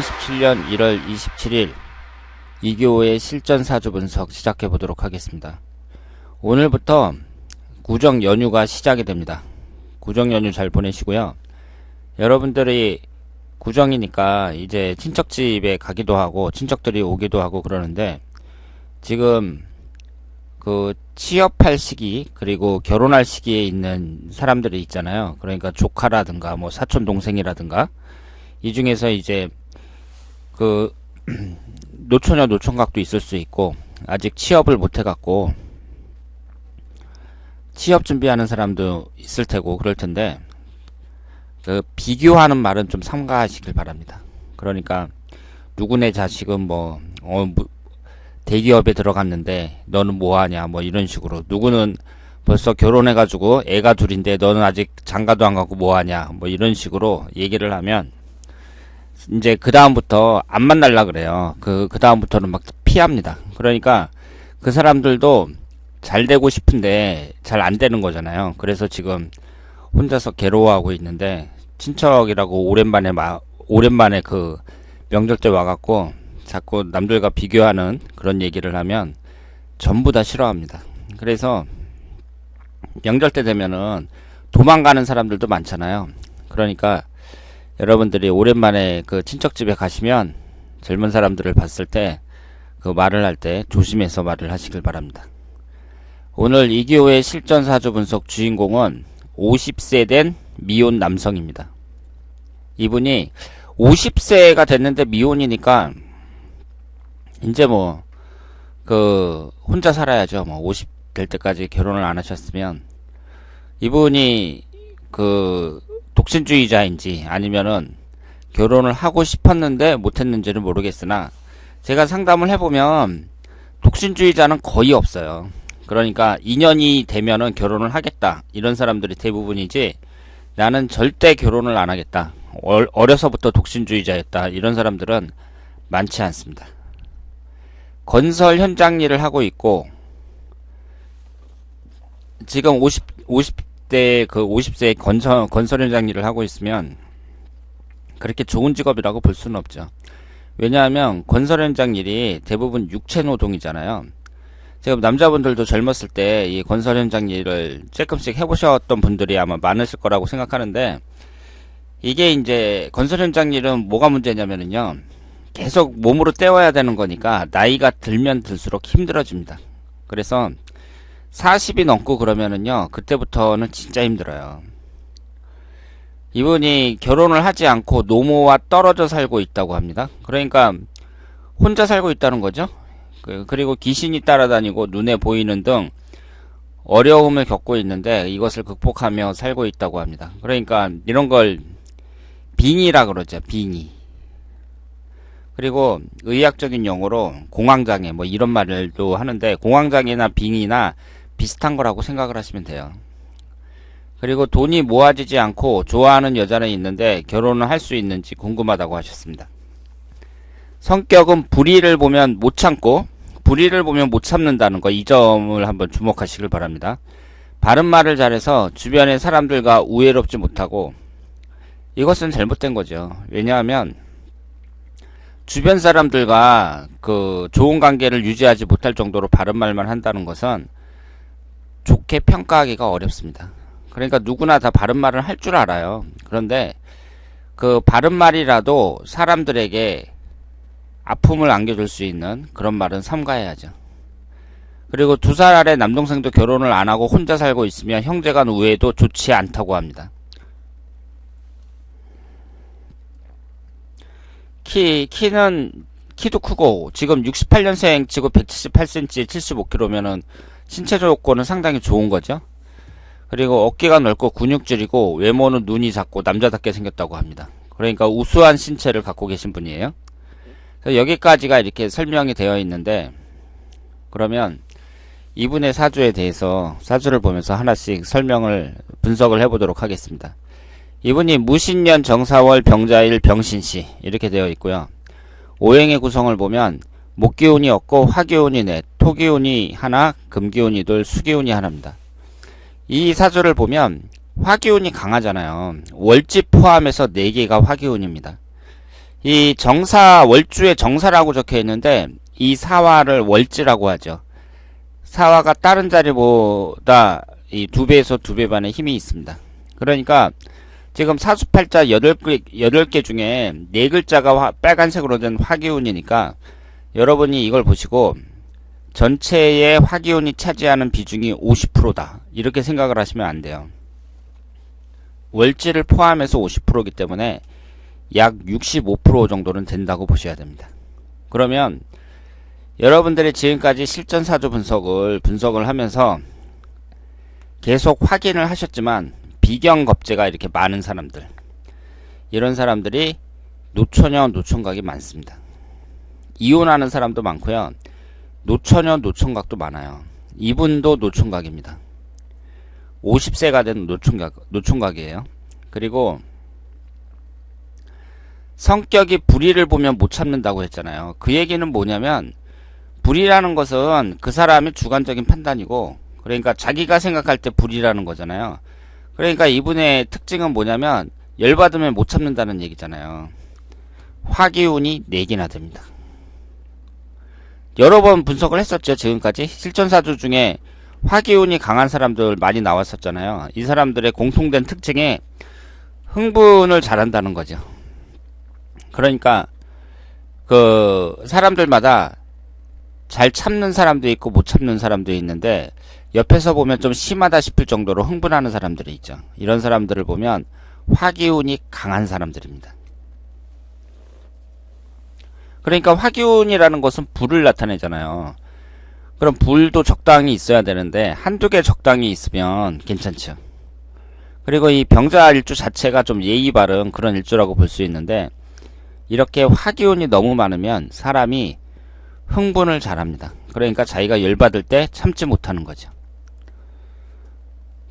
2017년 1월 27일 이교호의 실전 사주 분석 시작해 보도록 하겠습니다. 오늘부터 구정 연휴가 시작이 됩니다. 구정 연휴 잘 보내시고요. 여러분들이 구정이니까 이제 친척집에 가기도 하고 친척들이 오기도 하고 그러는데, 지금 그 취업할 시기 그리고 결혼할 시기에 있는 사람들이 있잖아요. 그러니까 조카라든가 뭐 사촌 동생이라든가, 이 중에서 이제 그 노처녀 노총각도 있을 수 있고, 아직 취업을 못 해갖고 취업 준비하는 사람도 있을 테고 그럴 텐데, 그 비교하는 말은 좀 삼가하시길 바랍니다. 그러니까 누구네 자식은 뭐 대기업에 들어갔는데 너는 뭐하냐 뭐 이런 식으로, 누구는 벌써 결혼해가지고 애가 둘인데 너는 아직 장가도 안 가고 뭐하냐 뭐 이런 식으로 얘기를 하면 이제 그 다음부터 안 만날라 그래요. 그 다음부터는 막 피합니다. 그러니까 그 사람들도 잘 되고 싶은데 잘 안 되는 거잖아요. 그래서 지금 혼자서 괴로워하고 있는데, 친척이라고 오랜만에 그 명절 때 와갖고 자꾸 남들과 비교하는 그런 얘기를 하면 전부 다 싫어합니다. 그래서 명절 때 되면은 도망가는 사람들도 많잖아요. 그러니까 여러분들이 오랜만에 그 친척집에 가시면 젊은 사람들을 봤을 때 그 말을 할 때 조심해서 말을 하시길 바랍니다. 오늘 이기호의 실전 사주 분석 주인공은 50세 된 미혼 남성입니다. 이분이 50세가 됐는데 미혼이니까 이제 뭐 혼자 살아야죠. 50 될 때까지 결혼을 안 하셨으면. 이분이 독신주의자인지 아니면은 결혼을 하고 싶었는데 못했는지는 모르겠으나, 제가 상담을 해보면 독신주의자는 거의 없어요. 그러니까 2년이 되면은 결혼을 하겠다 이런 사람들이 대부분이지, 나는 절대 결혼을 안 하겠다, 어려서부터 독신주의자였다, 이런 사람들은 많지 않습니다. 건설 현장 일을 하고 있고, 지금 50대 50세의 건설 현장 일을 하고 있으면 그렇게 좋은 직업이라고 볼 수는 없죠. 왜냐하면 건설 현장 일이 대부분 육체 노동이잖아요. 지금 남자분들도 젊었을 때 이 건설 현장 일을 조금씩 해보셨던 분들이 아마 많으실 거라고 생각하는데, 이게 이제 건설 현장 일은 뭐가 문제냐면요, 계속 몸으로 때워야 되는 거니까 나이가 들면 들수록 힘들어집니다. 그래서 40이 넘고 그러면은요, 그때부터는 진짜 힘들어요. 이분이 결혼을 하지 않고 노모와 떨어져 살고 있다고 합니다. 그러니까 혼자 살고 있다는 거죠. 그리고 귀신이 따라다니고 눈에 보이는 등 어려움을 겪고 있는데 이것을 극복하며 살고 있다고 합니다. 그러니까 이런 걸 빙의라 그러죠. 빙의. 그리고 의학적인 용어로 공황장애 뭐 이런 말도 하는데, 공황장애나 빙의나 비슷한 거라고 생각을 하시면 돼요. 그리고 돈이 모아지지 않고 좋아하는 여자는 있는데 결혼을 할 수 있는지 궁금하다고 하셨습니다. 성격은 불의를 보면 못 참고, 불의를 보면 못 참는다는 거, 이 점을 한번 주목하시길 바랍니다. 바른 말을 잘해서 주변의 사람들과 우애롭지 못하고, 이것은 잘못된 거죠. 왜냐하면 주변 사람들과 좋은 관계를 유지하지 못할 정도로 바른 말만 한다는 것은 좋게 평가하기가 어렵습니다. 그러니까 누구나 다 바른 말을 할 줄 알아요. 그런데 그 바른 말이라도 사람들에게 아픔을 안겨줄 수 있는 그런 말은 삼가해야죠. 그리고 2살 아래 남동생도 결혼을 안 하고 혼자 살고 있으면 형제간 우애도 좋지 않다고 합니다. 키도 크고, 지금 68년생 치고 178cm 75kg면은 신체 조건은 상당히 좋은 거죠. 그리고 어깨가 넓고 근육질이고 외모는 눈이 작고 남자답게 생겼다고 합니다. 그러니까 우수한 신체를 갖고 계신 분이에요. 여기까지가 이렇게 설명이 되어 있는데, 그러면 이분의 사주에 대해서 사주를 보면서 하나씩 분석을 해보도록 하겠습니다. 이분이 무신년 정사월 병자일 병신시 이렇게 되어 있고요. 오행의 구성을 보면 목기운이 없고 화기운이 넷, 토기운이 하나, 금기운이 둘, 수기운이 하나입니다. 이 사주를 보면 화기운이 강하잖아요. 월집 포함해서 4개가 화기운입니다. 이 정사, 월주에 정사라고 적혀 있는데 이 사화를 월지라고 하죠. 사화가 다른 자리보다 이 2배에서 2배 반의 힘이 있습니다. 그러니까 지금 사주팔자 8개 중에 4글자가 빨간색으로 된 화기운이니까 여러분이 이걸 보시고 전체의 화기운이 차지하는 비중이 50%다. 이렇게 생각을 하시면 안 돼요. 월지를 포함해서 50%이기 때문에 약 65% 정도는 된다고 보셔야 됩니다. 그러면 여러분들이 지금까지 실전사주 분석을 하면서 계속 확인을 하셨지만 비경겁제가 이렇게 많은 사람들, 이런 사람들이 노처녀 노총각이 많습니다. 이혼하는 사람도 많고요. 노처녀 노총각도 많아요. 이분도 노총각입니다. 50세가 된 노총각이에요. 그리고 성격이 불의를 보면 못 참는다고 했잖아요. 그 얘기는 뭐냐면 불의라는 것은 그 사람의 주관적인 판단이고, 그러니까 자기가 생각할 때 불의라는 거잖아요. 그러니까 이분의 특징은 뭐냐면 열받으면 못 참는다는 얘기잖아요. 화기운이 4개나 됩니다. 여러 번 분석을 했었죠. 지금까지 실전사주 중에 화기운이 강한 사람들 많이 나왔었잖아요. 이 사람들의 공통된 특징이 흥분을 잘한다는 거죠. 그러니까 그 사람들마다 잘 참는 사람도 있고 못 참는 사람도 있는데 옆에서 보면 좀 심하다 싶을 정도로 흥분하는 사람들이 있죠. 이런 사람들을 보면 화기운이 강한 사람들입니다. 그러니까 화기운이라는 것은 불을 나타내잖아요. 그럼 불도 적당히 있어야 되는데 한두 개 적당히 있으면 괜찮죠. 그리고 이 병자 일주 자체가 좀 예의 바른 그런 일주라고 볼 수 있는데, 이렇게 화기운이 너무 많으면 사람이 흥분을 잘합니다. 그러니까 자기가 열받을 때 참지 못하는 거죠.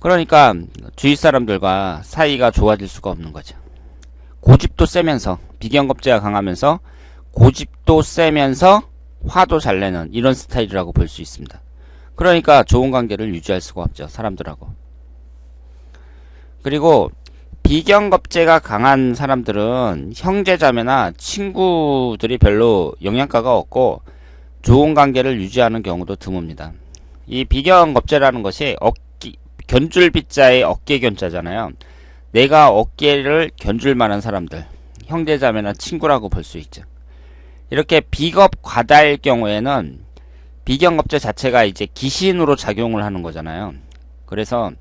그러니까 주위 사람들과 사이가 좋아질 수가 없는 거죠. 고집도 세면서, 비경겁제가 강하면서 고집도 세면서 화도 잘 내는 이런 스타일이라고 볼 수 있습니다. 그러니까 좋은 관계를 유지할 수가 없죠, 사람들하고. 그리고 비경겁제가 강한 사람들은 형제자매나 친구들이 별로 영향가가 없고 좋은 관계를 유지하는 경우도 드뭅니다. 이 비경겁제라는 것이 견줄비자의 어깨견자잖아요. 내가 어깨를 견줄 만한 사람들, 형제자매나 친구라고 볼 수 있죠. 이렇게 비겁과다일 경우에는 비경겁제 자체가 이제 기신으로 작용을 하는 거잖아요. 그래서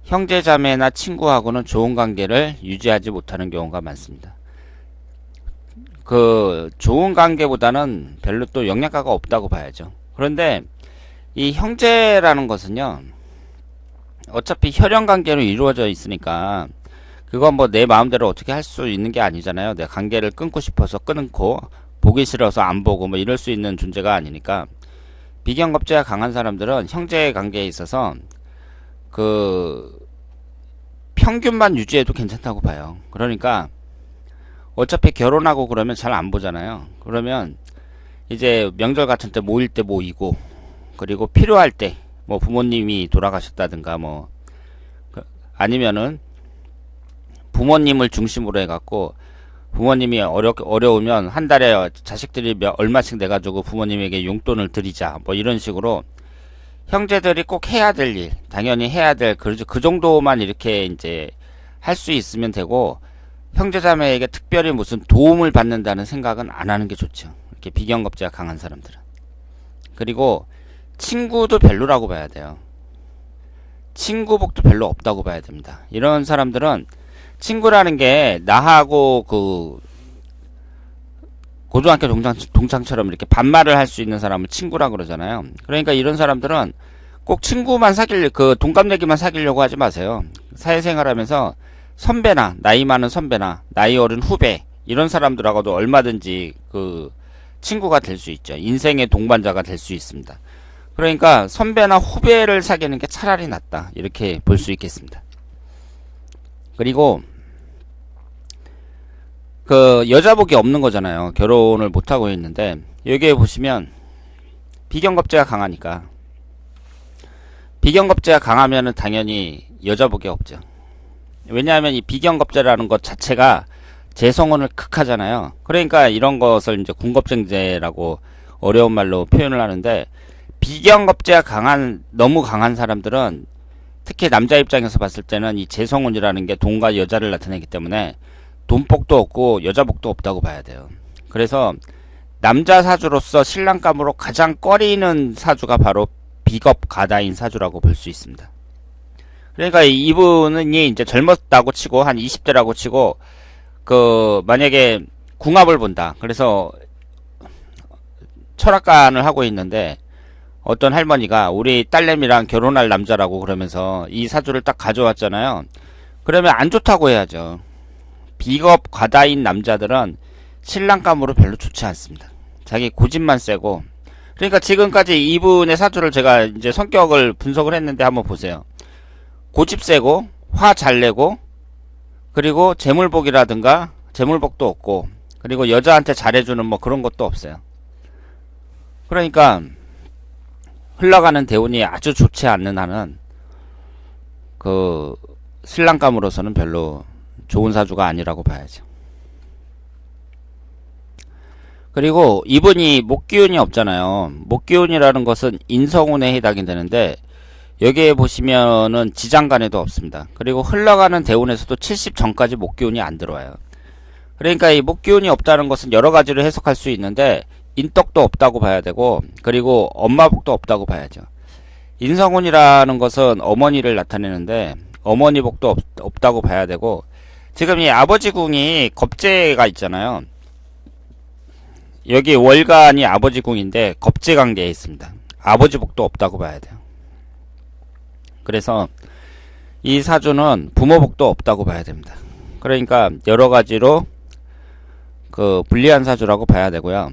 형제자매나 친구하고는 좋은 관계를 유지하지 못하는 경우가 많습니다. 그 좋은 관계보다는 별로 또 영향가가 없다고 봐야죠. 그런데 이 형제라는 것은요, 어차피 혈연 관계로 이루어져 있으니까 그건 뭐 내 마음대로 어떻게 할 수 있는 게 아니잖아요. 내 관계를 끊고 싶어서 끊고 보기 싫어서 안 보고 뭐 이럴 수 있는 존재가 아니니까, 비경겁제가 강한 사람들은 형제 관계에 있어서 그 평균만 유지해도 괜찮다고 봐요. 그러니까 어차피 결혼하고 그러면 잘 안 보잖아요. 그러면 이제 명절 같은 때 모일 때 모이고, 그리고 필요할 때 뭐 부모님이 돌아가셨다든가 뭐 아니면은 부모님을 중심으로 해갖고 부모님이 어려우면 한 달에 자식들이 얼마씩 내가지고 부모님에게 용돈을 드리자 뭐 이런 식으로 형제들이 꼭 해야 될 일, 당연히 해야 될 그 정도만 이렇게 이제 할 수 있으면 되고, 형제자매에게 특별히 무슨 도움을 받는다는 생각은 안 하는 게 좋죠. 이렇게 비경겁제가 강한 사람들은. 그리고 친구도 별로라고 봐야 돼요. 친구복도 별로 없다고 봐야 됩니다. 이런 사람들은 친구라는 게 나하고 그 고등학교 동창처럼 이렇게 반말을 할 수 있는 사람을 친구라 그러잖아요. 그러니까 이런 사람들은 꼭 친구만 그 동갑내기만 사귀려고 하지 마세요. 사회생활하면서 선배나 나이 많은 선배나 나이 어린 후배, 이런 사람들하고도 얼마든지 그 친구가 될 수 있죠. 인생의 동반자가 될 수 있습니다. 그러니까 선배나 후배를 사귀는 게 차라리 낫다, 이렇게 볼 수 있겠습니다. 그리고 그 여자복이 없는 거잖아요. 결혼을 못하고 있는데, 여기에 보시면 비경겁제가 강하니까, 비경겁제가 강하면은 당연히 여자복이 없죠. 왜냐하면 이 비경겁제라는 것 자체가 재성운을 극하잖아요. 그러니까 이런 것을 이제 군겁증제라고 어려운 말로 표현을 하는데, 비견겁제가 너무 강한 사람들은 특히 남자 입장에서 봤을 때는 이 재성운이라는 게 돈과 여자를 나타내기 때문에 돈복도 없고 여자복도 없다고 봐야 돼요. 그래서 남자 사주로서 신랑감으로 가장 꺼리는 사주가 바로 비겁가다인 사주라고 볼 수 있습니다. 그러니까 이분이 이제 젊었다고 치고 한 20대라고 치고 만약에 궁합을 본다. 그래서 철학관을 하고 있는데 어떤 할머니가 우리 딸내미랑 결혼할 남자라고 그러면서 이 사주를 딱 가져왔잖아요. 그러면 안 좋다고 해야죠. 비겁가다인 남자들은 신랑감으로 별로 좋지 않습니다. 자기 고집만 세고. 그러니까 지금까지 이분의 사주를 제가 이제 성격을 분석을 했는데 한번 보세요. 고집 세고 화 잘 내고, 그리고 재물복이라든가 재물복도 없고, 그리고 여자한테 잘해주는 뭐 그런 것도 없어요. 그러니까 흘러가는 대운이 아주 좋지 않는 한은 신랑감으로서는 별로 좋은 사주가 아니라고 봐야죠. 그리고 이분이 목기운이 없잖아요. 목기운이라는 것은 인성운에 해당이 되는데, 여기에 보시면은 지장간에도 없습니다. 그리고 흘러가는 대운에서도 70 전까지 목기운이 안 들어와요. 그러니까 이 목기운이 없다는 것은 여러 가지로 해석할 수 있는데, 인덕도 없다고 봐야 되고, 그리고 엄마복도 없다고 봐야죠. 인성운이라는 것은 어머니를 나타내는데 어머니 복도 없다고 봐야 되고, 지금 이 아버지 궁이 겁재가 있잖아요. 여기 월간이 아버지 궁인데 겁재 관계에 있습니다. 아버지 복도 없다고 봐야 돼요. 그래서 이 사주는 부모 복도 없다고 봐야 됩니다. 그러니까 여러 가지로 불리한 사주라고 봐야 되고요.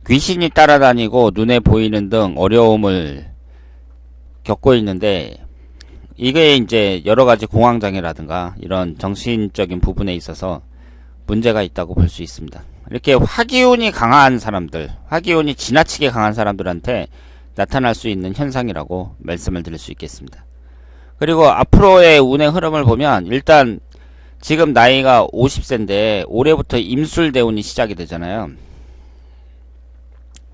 귀신이 따라다니고 눈에 보이는 등 어려움을 겪고 있는데, 이게 이제 여러 가지 공황장애라든가 이런 정신적인 부분에 있어서 문제가 있다고 볼 수 있습니다. 이렇게 화기운이 강한 사람들, 화기운이 지나치게 강한 사람들한테 나타날 수 있는 현상이라고 말씀을 드릴 수 있겠습니다. 그리고 앞으로의 운의 흐름을 보면, 일단 지금 나이가 50세인데 올해부터 임술대운이 시작이 되잖아요.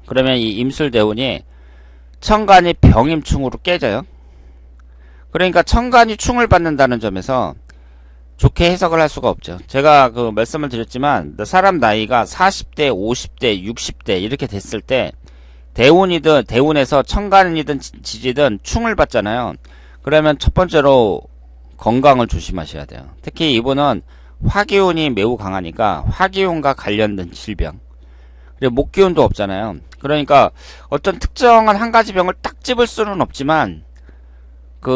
그러면 이 임술대운이 천간이 병임충으로 깨져요. 그러니까 천간이 충을 받는다는 점에서 좋게 해석을 할 수가 없죠. 제가 말씀을 드렸지만, 사람 나이가 40대, 50대, 60대 이렇게 됐을 때 대운에서 천간이든 지지든 충을 받잖아요. 그러면 첫 번째로 건강을 조심하셔야 돼요. 특히 이분은 화기운이 매우 강하니까 화기운과 관련된 질병, 그리고 목기운도 없잖아요. 그러니까 어떤 특정한 한 가지 병을 딱 집을 수는 없지만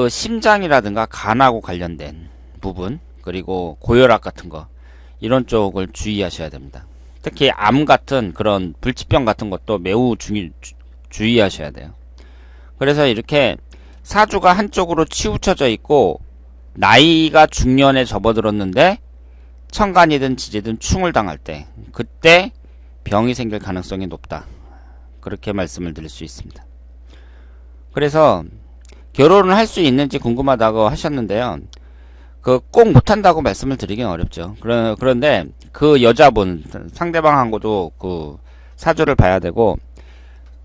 심장이라든가 간하고 관련된 부분, 그리고 고혈압 같은 거, 이런 쪽을 주의하셔야 됩니다. 특히 암 같은 그런 불치병 같은 것도 매우 주의하셔야 돼요. 그래서 이렇게 사주가 한쪽으로 치우쳐져 있고 나이가 중년에 접어들었는데 천간이든 지지든 충을 당할 때, 그때 병이 생길 가능성이 높다, 그렇게 말씀을 드릴 수 있습니다. 그래서 결혼을 할 수 있는지 궁금하다고 하셨는데요. 꼭 못한다고 말씀을 드리긴 어렵죠. 그런데 그 여자분, 상대방하고도 사주를 봐야 되고,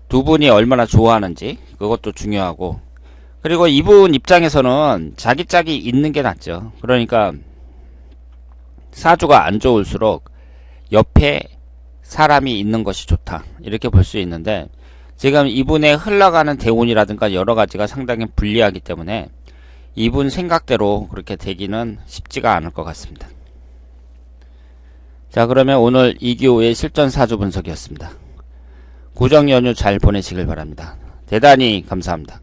두 분이 얼마나 좋아하는지 그것도 중요하고, 그리고 이분 입장에서는 자기 짝이 있는 게 낫죠. 그러니까 사주가 안 좋을수록 옆에 사람이 있는 것이 좋다, 이렇게 볼 수 있는데, 지금 이분의 흘러가는 대운이라든가 여러 가지가 상당히 불리하기 때문에 이분 생각대로 그렇게 되기는 쉽지가 않을 것 같습니다. 자, 그러면 오늘 이기호의 실전 사주 분석이었습니다. 구정 연휴 잘 보내시길 바랍니다. 대단히 감사합니다.